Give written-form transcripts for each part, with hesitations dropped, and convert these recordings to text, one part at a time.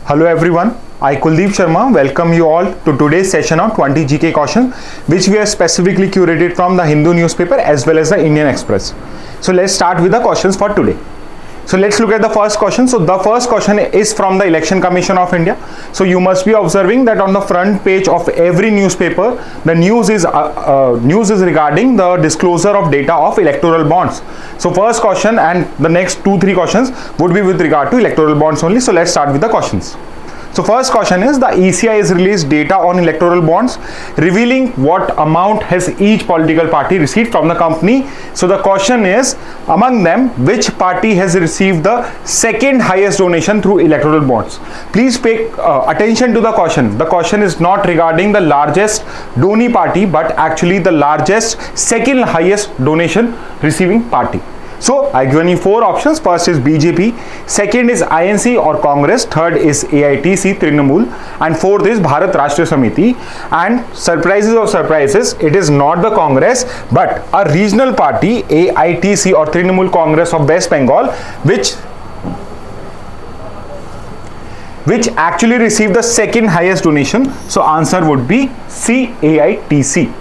Hello everyone, I Kuldeep Sharma welcome you all to today's session on 20 GK questions which we have specifically curated from the Hindu newspaper as well as the Indian Express. So let's start with the questions for today. So let's look at the first question. So the first question is from the Election Commission of India. So you must be observing that on the front page of every newspaper, the news is regarding the disclosure of data of electoral bonds. So first question and the next 2-3 questions would be with regard to electoral bonds only. So let's start with the questions. So first question is, the ECI has released data on electoral bonds revealing what amount has each political party received from the company. So the question is, among them, which party has received the second highest donation through electoral bonds? Please pay attention to the question. The question is not regarding the largest donee party but actually the largest second highest donation receiving party. So I given you 4 options. First is BJP, second is INC or Congress, third is AITC Trinamool, and fourth is Bharat Rashtriya Samiti. And surprises of surprises, it is not the Congress but a regional party, AITC or Trinamool Congress of West Bengal, which actually received the second highest donation. So answer would be C, AITC.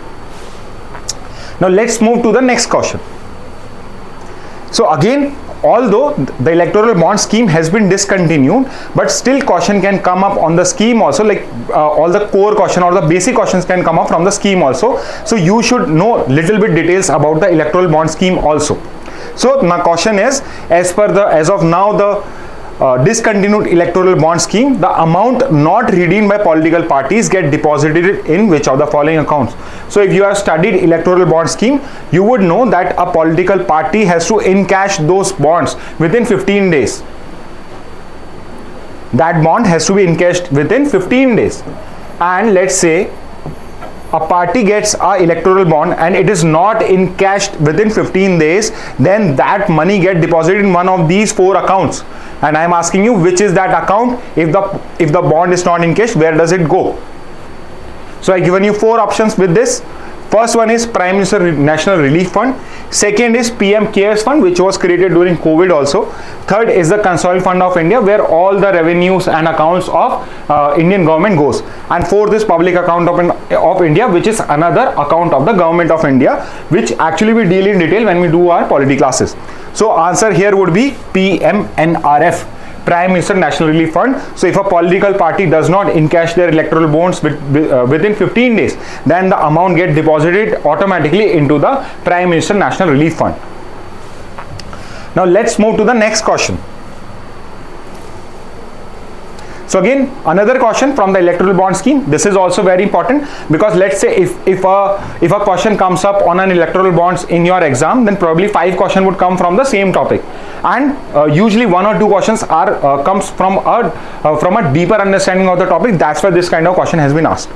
Now let's move to the next question. So again, although the electoral bond scheme has been discontinued, but still question can come up on the scheme also, like all the core question or the basic questions can come up from the scheme also. So you should know little bit details about the electoral bond scheme also. So my question is, as of now the discontinued electoral bond scheme, the amount not redeemed by political parties get deposited in which of the following accounts? So if you have studied electoral bond scheme, you would know that a political party has to encash those bonds within 15 days. That bond has to be encashed within 15 days. And let's say a party gets a electoral bond and it is not encashed within 15 days, then that money get deposited in one of these 4 accounts. And I am asking you, which is that account? If the bond is not encashed, where does it go? So I given you 4 options with this. First one is Prime Minister National Relief Fund. Second is PM CARES Fund, which was created during COVID also. Third is the Consolidated Fund of India, where all the revenues and accounts of Indian government goes. And fourth is Public Account of India, which is another account of the Government of India, which actually we deal in detail when we do our polity classes. So answer here would be PMNRF. Prime Minister National Relief Fund. So if a political party does not encash their electoral bonds within 15 days, then the amount get deposited automatically into the Prime Minister National Relief Fund. Now let's move to the next question. So again, another question from the electoral bond scheme. This is also very important because let's say if a question comes up on an electoral bonds in your exam, then probably 5 questions would come from the same topic, and usually 1 or 2 questions are comes from a deeper understanding of the topic. That's why this kind of question has been asked.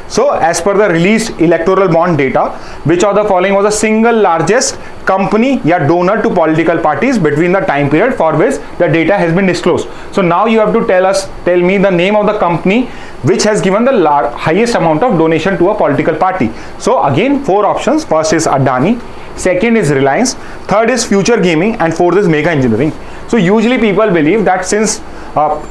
So as per the released electoral bond data, which of the following was the single largest company or donor to political parties between the time period for which the data has been disclosed? So now you have to tell me the name of the company which has given the highest amount of donation to a political party. So again, 4 options. First is Adani, second is Reliance, third is Future Gaming, and fourth is Mega Engineering. So usually people believe that since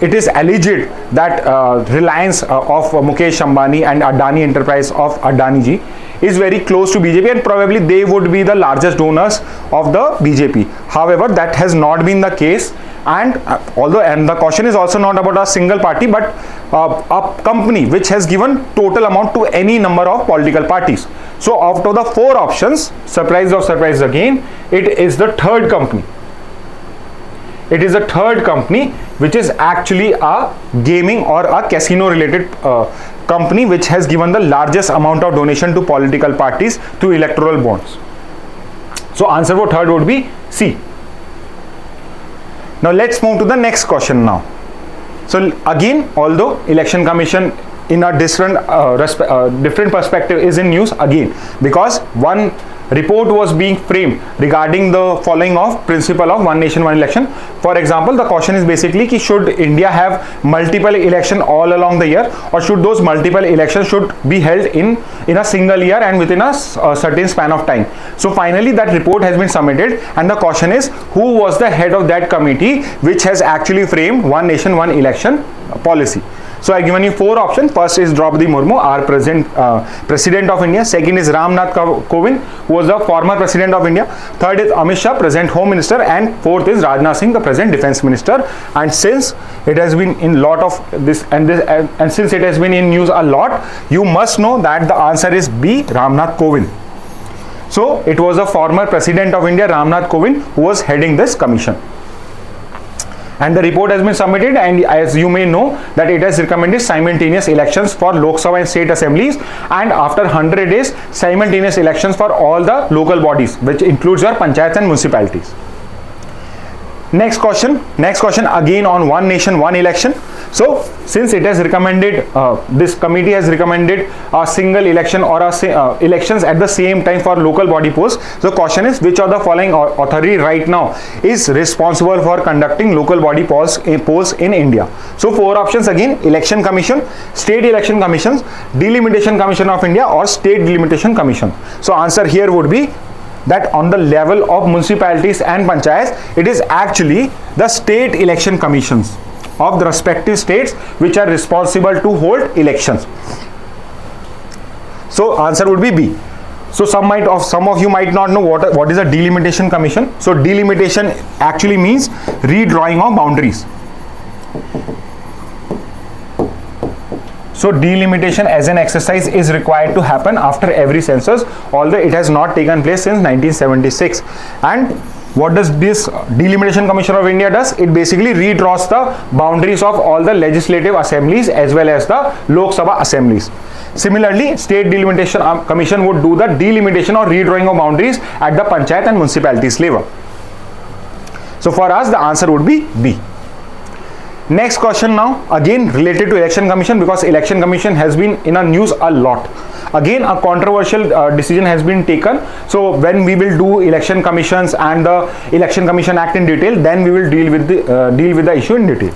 it is alleged that Reliance of Mukesh Ambani and Adani Enterprise of Adani ji is very close to BJP, and probably they would be the largest donors of the BJP. However, that has not been the case, and the question is also not about a single party but a company which has given total amount to any number of political parties. So out of the 4 options, surprise of surprise again, it is the third company. It is a third company which is actually a gaming or a casino related company which has given the largest amount of donation to political parties through electoral bonds. So answer for third would be C. Now let's move to the next question now. So again, although Election Commission in a different perspective is in news again, because one report was being framed regarding the following of principle of one nation one election. For example, the question is basically ki should India have multiple election all along the year, or should those multiple elections should be held in a single year and within a certain span of time. So finally that report has been submitted, and the question is who was the head of that committee which has actually framed one nation one election policy. So I given you 4 options. First is Draupadi Murmu, our President of India. Second is Ram Nath Kovind, who was the former President of India. Third is Amit Shah, present Home Minister, and fourth is Rajnath Singh, the present Defence Minister. And since it has been in lot of this and since it has been in news a lot, you must know that the answer is B, Ram Nath Kovind. So it was the former President of India, Ram Nath Kovind, who was heading this commission. And the report has been submitted, and as you may know that it has recommended simultaneous elections for Lok Sabha and state assemblies, and after 100 days simultaneous elections for all the local bodies, which includes your panchayats and municipalities. Next question again on one nation one election. So since it has recommended, this committee has recommended a single election or elections at the same time for local body posts. So question is, which of the following authority right now is responsible for conducting local body polls in India? So 4 options again: Election Commission, State Election Commissions, Delimitation Commission of India, or State Delimitation Commission. So answer here would be that on the level of municipalities and panchayats, it is actually the state election commissions of the respective states which are responsible to hold elections. So answer would be B. So some of you might not know what is a delimitation commission. So delimitation actually means redrawing of boundaries. So delimitation as an exercise is required to happen after every census, although it has not taken place since 1976. And what does this Delimitation Commission of India does? It basically redraws the boundaries of all the legislative assemblies as well as the Lok Sabha assemblies. Similarly, State Delimitation Commission would do the delimitation or redrawing of boundaries at the panchayat and municipalities level. So for us the answer would be B. Next question now, again related to Election Commission, because Election Commission has been in a news a lot. Again a controversial decision has been taken. So when we will do election commissions and the Election Commission Act in detail, then we will deal with the issue in detail.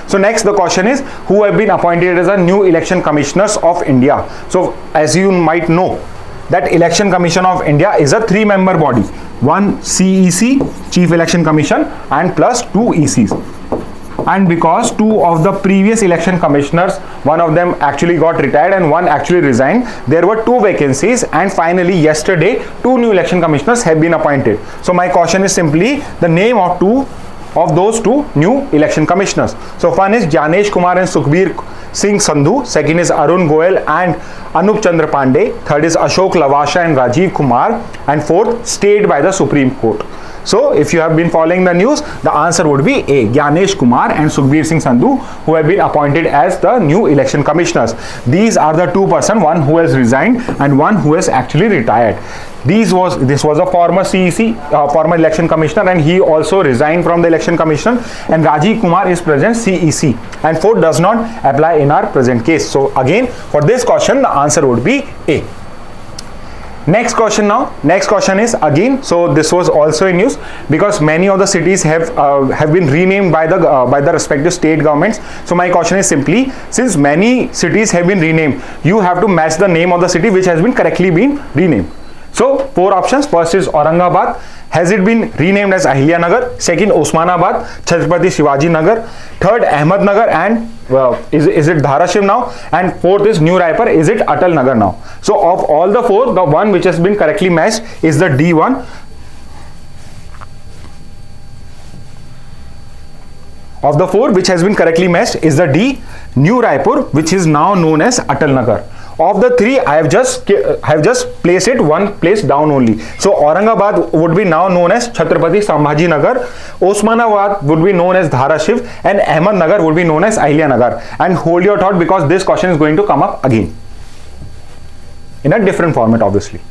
So next the question is, who have been appointed as a new election commissioners of India? So as you might know that Election Commission of India is a 3-member body, one CEC, Chief Election Commission, and plus 2 ECs. And because 2 of the previous election commissioners, one of them actually got retired and one actually resigned, there were 2 vacancies, and finally yesterday 2 new election commissioners have been appointed. So my question is simply the name of those 2 new election commissioners. So one is Gyanesh Kumar and Sukhbir Singh Sandhu, second is Arun Goel and Anup Chandra Pandey, third is Ashok Lavasha and Rajiv Kumar, and fourth stayed by the Supreme Court. So if you have been following the news, the answer would be A, Gyanesh Kumar and Sukhbir Singh Sandhu, who have been appointed as the new election commissioners. These are the 2 persons, one who has resigned and one who has actually retired. This was a former CEC, former election commissioner, and he also resigned from the election commission, and Rajiv Kumar is present CEC, and 4 does not apply in our present case. So again for this question the answer would be A. Next question now. Next question is again, so this was also in news because many of the cities have been renamed by the respective state governments. So my question is simply, since many cities have been renamed, you have to match the name of the city which has been correctly been renamed. So 4 options. First is Aurangabad. Has it been renamed as Ahilyanagar? Second, Osmanabad, Chhatrapati Shivaji Nagar. Third, Ahmednagar, and is it Dharashiv now? And fourth is New Raipur. Is it Atal Nagar now? So of all the 4, the one which has been correctly matched is the D one. Of the 4 which has been correctly matched is the D, New Raipur, which is now known as Atal Nagar. Of the 3, I have just placed it one place down only. So Aurangabad would be now known as Chhatrapati Sambhaji Nagar, Osmanabad would be known as Dharashiv, and Ahmednagar would be known as Ahilyanagar. And hold your thought, because this question is going to come up again in a different format obviously.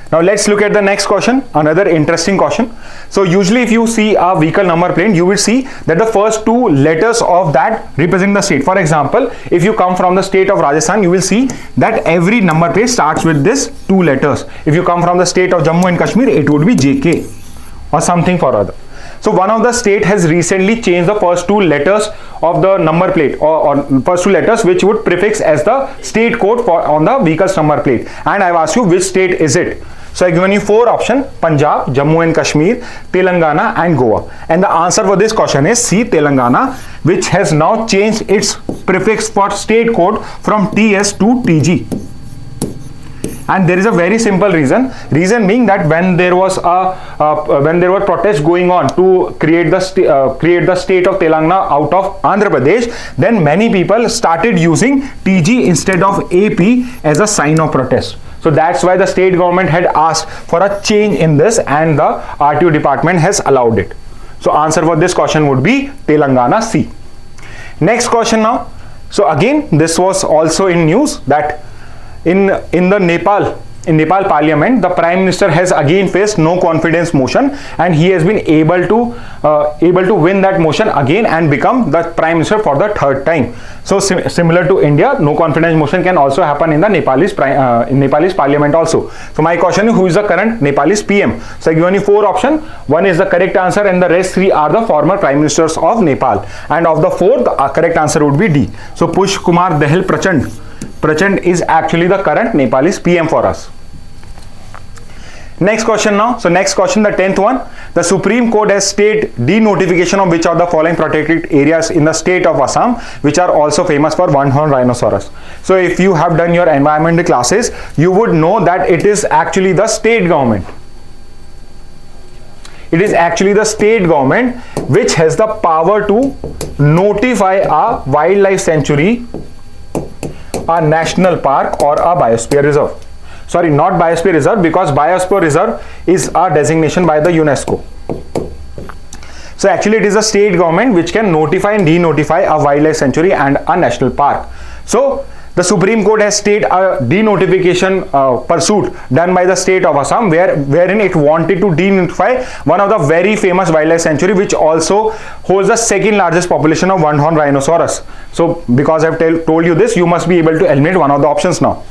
Now let's look at the next question, another interesting question. So usually if you see a vehicle number plate, you will see that the first two letters of that represent the state. For example, if you come from the state of Rajasthan, you will see that every number plate starts with this two letters. If you come from the state of Jammu and Kashmir, it would be JK or something for other. So one of the state has recently changed the first two letters of the number plate, or first two letters which would prefix as the state code for on the vehicle's number plate, and I've asked you which state is it. So I've given you four options: Punjab, Jammu and Kashmir, Telangana and Goa. And the answer for this question is C, Telangana, which has now changed its prefix for state code from TS to TG. And there is a very simple reason being that when there was when there were protests going on to create the state of Telangana out of Andhra Pradesh, then many people started using TG instead of AP as a sign of protest. So that's why the state government had asked for a change in this, and the RTO department has allowed it. So answer for this question would be Telangana, C. Next question now. So again, this was also in news that in the Nepal parliament, the prime minister has again faced no confidence motion, and he has been able to win that motion again and become the prime minister for the third time. So similar to India, no confidence motion can also happen in the Nepalese parliament also. So my question is, who is the current Nepalese PM? So I give you four options. One is the correct answer, and the rest three are the former prime ministers of Nepal. And of the four, the correct answer would be D. So Pushp Kumar Dahal Prachand is actually the current Nepalese PM for us. Next question now. So next question, the 10th one. The Supreme Court has stated denotification of which of the following protected areas in the state of Assam, which are also famous for one-horned rhinoceros. So if you have done your environmental classes, you would know that it is actually the state government. It is actually the state government which has the power to notify a wildlife sanctuary, a national park or a biosphere reserve. Sorry, not biosphere reserve, because biosphere reserve is a designation by the UNESCO. So actually it is the state government which can notify and denotify a wildlife sanctuary and a national park. So the Supreme Court has stated a denotification pursuit done by the state of Assam, wherein it wanted to denotify one of the very famous wildlife sanctuary, which also holds the second largest population of one-horned rhinoceros. So because I've told you this, you must be able to eliminate one of the options now.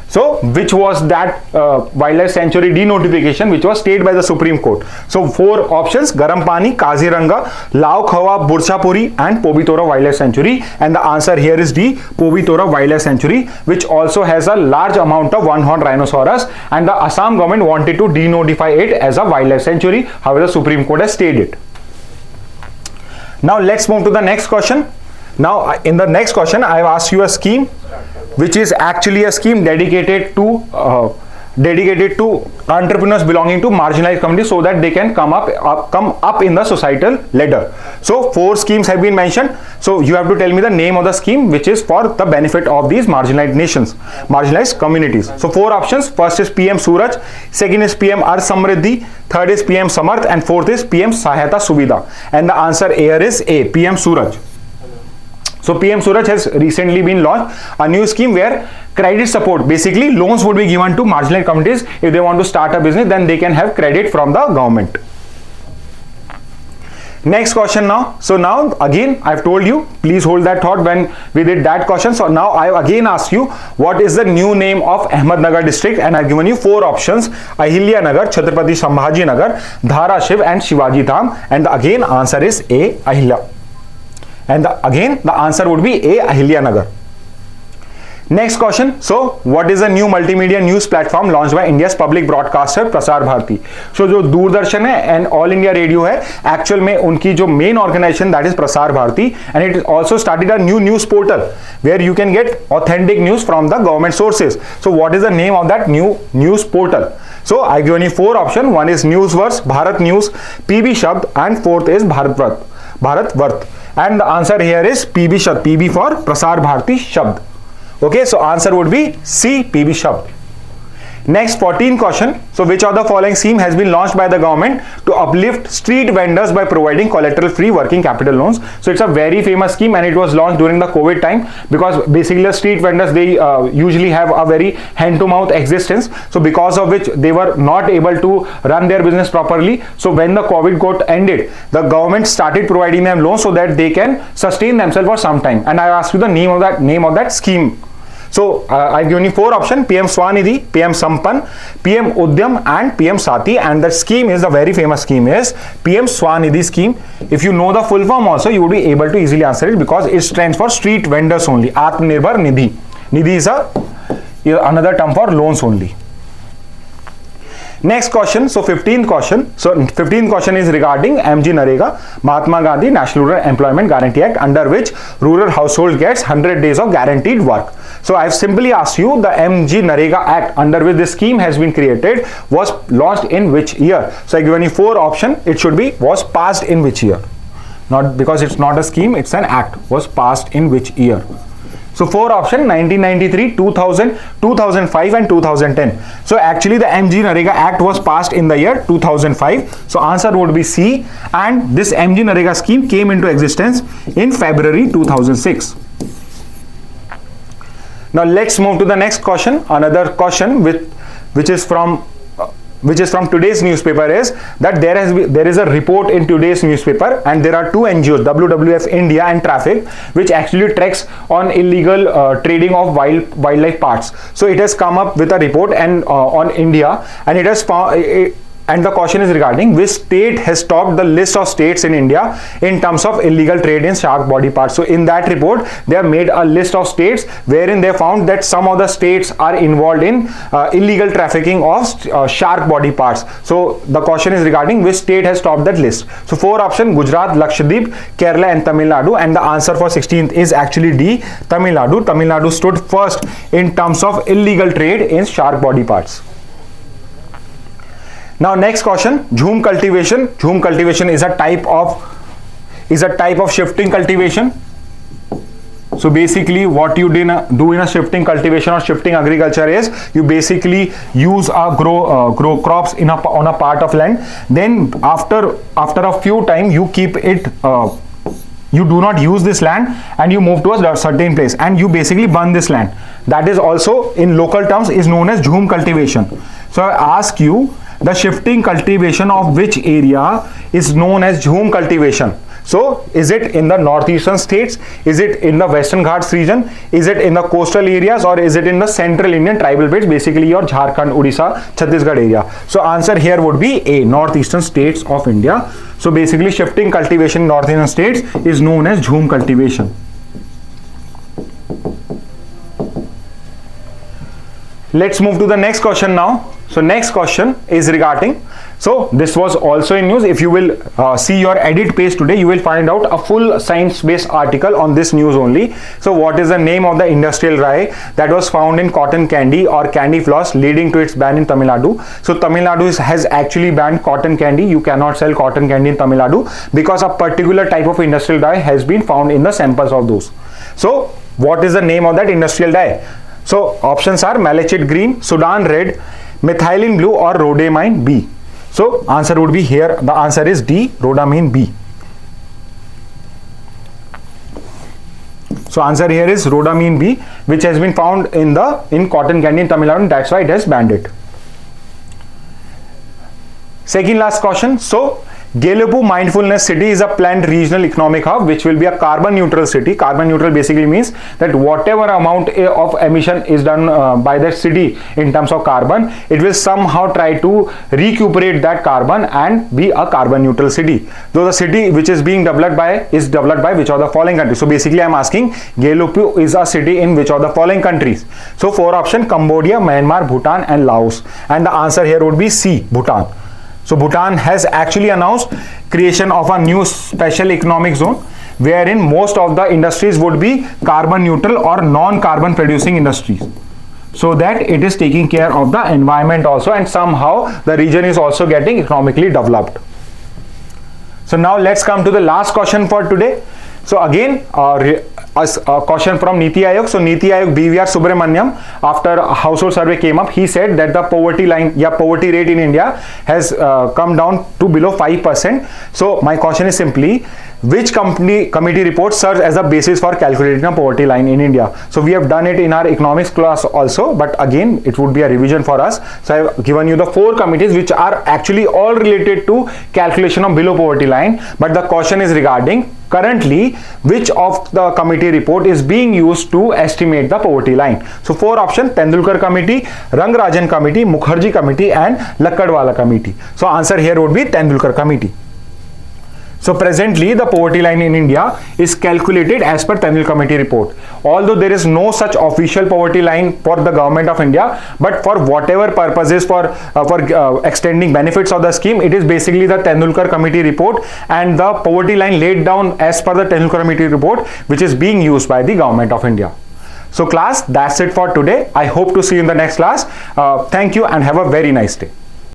So which was that wildlife sanctuary denotification which was stated by the Supreme Court? So four options: Garampani, Kaziranga, Laukhawa, Burchapuri and Pobitora Wildlife Sanctuary. And the answer here is D, Pobitora Wildlife Sanctuary, which also has a large amount of one-horned rhinoceros, and the Assam government wanted to denotify it as a wildlife sanctuary. However, the Supreme Court has stated it. Now let's move to the next question. Now in the next question, I have asked you a scheme which is actually a scheme dedicated to entrepreneurs belonging to marginalized communities, so that they can come up in the societal ladder. So four schemes have been mentioned. So you have to tell me the name of the scheme which is for the benefit of these marginalized communities. So four options: first is PM Suraj, second is PM Arth Samriddhi, third is PM Samarth, and fourth is PM Sahayata Suvidha. And the answer here is A, PM Suraj. So PM Suraj has recently been launched, a new scheme where credit support, basically loans would be given to marginalized communities. If they want to start a business, then they can have credit from the government. Next question now. So now again, I've told you, please hold that thought when we did that question. So now I again asked you, what is the new name of Ahmednagar district? And I've given you four options: Ahilya Nagar, Chhatrapati Sambhaji Nagar, Dharashiv and Shivaji Dham. And again, answer is A, Ahilya. And again, the answer would be A, Ahilya Nagar. Next question. So what is the new multimedia news platform launched by India's public broadcaster Prasar Bharati? So जो दूरदर्शन है and All India Radio है, actual में उनकी जो main organization, that is Prasar Bharati, and it also started a new news portal where you can get authentic news from the government sources. So what is the name of that new news portal? So I give you four options. One is Newsverse, Bharat News, PB Shabd, and fourth is Bharat Varth. And the answer here is PB Shabd, PB for Prasar Bharati Shabd. Okay, so answer would be C, PB Shabd. Next 14 question. So which of the following scheme has been launched by the government to uplift street vendors by providing collateral free working capital loans? So it's a very famous scheme and it was launched during the COVID time, because basically the street vendors, they usually have a very hand to mouth existence. So because of which they were not able to run their business properly. So when the COVID got ended, the government started providing them loans so that they can sustain themselves for some time. And I asked you the name of that scheme. So I've given you 4 options: PM Swanidhi, PM Sampan, PM Udyam and PM Sati, and the scheme is, the very famous scheme is PM Swanidhi scheme. If you know the full form also, you would be able to easily answer it, because it stands for street vendors only. Atmanirbhar Nidhi. Nidhi is another term for loans only. Next question. So 15th question. So 15th question is regarding MG Narega, Mahatma Gandhi National Rural Employment Guarantee Act, under which rural household gets 100 days of guaranteed work. So I have simply asked you, the MG Narega Act under which this scheme has been created was launched in which year? So I given you 4 options. It should be was passed in which year? Not, because it's not a scheme, it's an act. Was passed in which year? So 4 options: 1993, 2000, 2005 and 2010. So actually the MG Narega Act was passed in the year 2005. So answer would be C, and this MG Narega scheme came into existence in February 2006. Now let's move to the next question. Another question which is from today's newspaper is that there is a report in today's newspaper, and there are 2 NGOs, WWF India and Traffic, which actually tracks on illegal trading of wildlife parts. So it has come up with a report and on India, and it has found and the question is regarding which state has topped the list of states in India in terms of illegal trade in shark body parts. So in that report, they have made a list of states wherein they found that some of the states are involved in illegal trafficking of shark body parts. So the question is regarding which state has topped that list. So 4 options: Gujarat, Lakshadweep, Kerala and Tamil Nadu, and the answer for 16th is actually D, Tamil Nadu. Tamil Nadu stood first in terms of illegal trade in shark body parts. Now next question, jhum cultivation. Jhum cultivation is a type of shifting cultivation. So basically what you do in a shifting cultivation or shifting agriculture is you basically use grow crops on a part of land. Then after a few time you keep it, you do not use this land and you move to a certain place and you basically burn this land. That is also in local terms is known as jhum cultivation. So I ask you, the shifting cultivation of which area is known as jhum cultivation? So is it in the northeastern states? Is it in the Western Ghats region? Is it in the coastal areas, or is it in the central Indian tribal belts, basically your Jharkhand, Odisha, Chhattisgarh area? So answer here would be A, northeastern states of India. So basically shifting cultivation in northeastern states is known as jhum cultivation. Let's move to the next question now. So next question is regarding, so this was also in news. If you will see your edit page today, you will find out a full science-based article on this news only. So what is the name of the industrial dye that was found in cotton candy or candy floss, leading to its ban in Tamil Nadu? So Tamil Nadu has actually banned cotton candy. You cannot sell cotton candy in Tamil Nadu because a particular type of industrial dye has been found in the samples of those. So what is the name of that industrial dye? So options are malachite green, Sudan red, methylene blue or rhodamine B. So answer would be here, the answer is D, rhodamine B. So answer here is rhodamine B, which has been found in cotton candy in Tamil Nadu, and that's why it has banned it. Second last question. So Gelupu Mindfulness City is a planned regional economic hub which will be a carbon neutral city. Carbon neutral basically means that whatever amount of emission is done by that city in terms of carbon, it will somehow try to recuperate that carbon and be a carbon neutral city. Though the city which is being developed by is developed by which of the following countries? So basically I'm asking, Gelupu is a city in which of the following countries? So 4 options: Cambodia, Myanmar, Bhutan and Laos, and the answer here would be C, Bhutan. So Bhutan has actually announced creation of a new special economic zone wherein most of the industries would be carbon neutral or non-carbon producing industries, so that it is taking care of the environment also, and somehow the region is also getting economically developed. So now let's come to the last question for today. So again, a question from Niti Aayog. So Niti Aayog BVR Subramaniam, after a household survey came up, he said that the poverty line, poverty rate in India has come down to below 5%. So my question is simply, which committee report serves as a basis for calculating a poverty line in India? So we have done it in our economics class also, but again it would be a revision for us. So I have given you the 4 committees which are actually all related to calculation of below poverty line, but the question is regarding currently which of the committee report is being used to estimate the poverty line. So 4 options: Tendulkar committee, Rangarajan committee, Mukherjee committee and Lakkadwala committee. So answer here would be Tendulkar committee. So presently the poverty line in India is calculated as per Tendulkar committee report. Although there is no such official poverty line for the government of India, but for whatever purposes, for extending benefits of the scheme, it is basically the Tendulkar committee report and the poverty line laid down as per the Tendulkar committee report, which is being used by the government of India. So class, that's it for today. I hope to see you in the next class. Thank you and have a very nice day.